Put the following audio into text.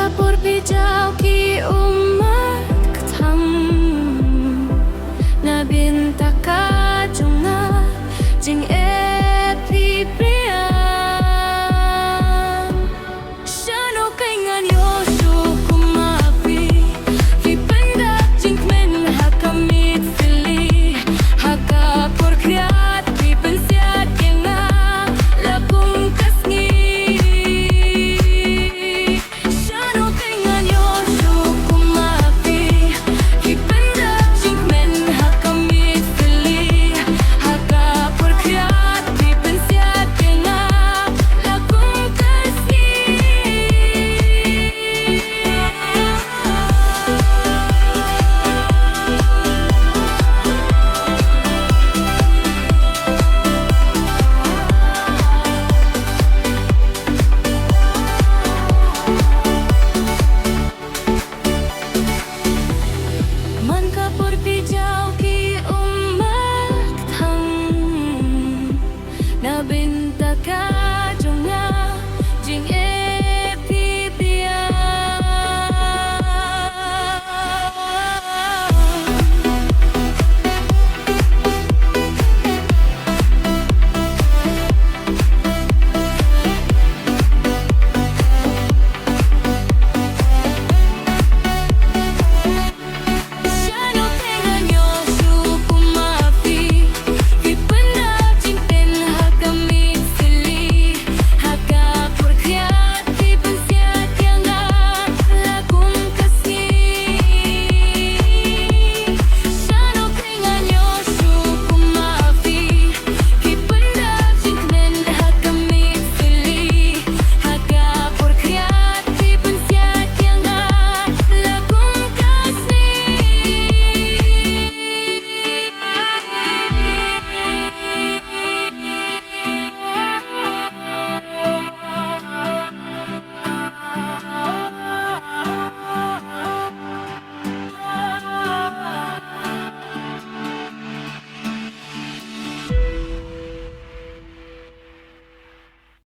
kapur bijau ki umat tham na binta ka junga jing et pi priam shano kaingan yo shu kumapi ki pendak jing men hakamit fili hakapur kriat pi pensiat kenga lapung kasngi shano kaingan yo shu kumapi ki pendak jing men hakamit fili hakapur kriat pi pensiat kenga lapung kasngi Man kapur bijau ki umat tham na binta ka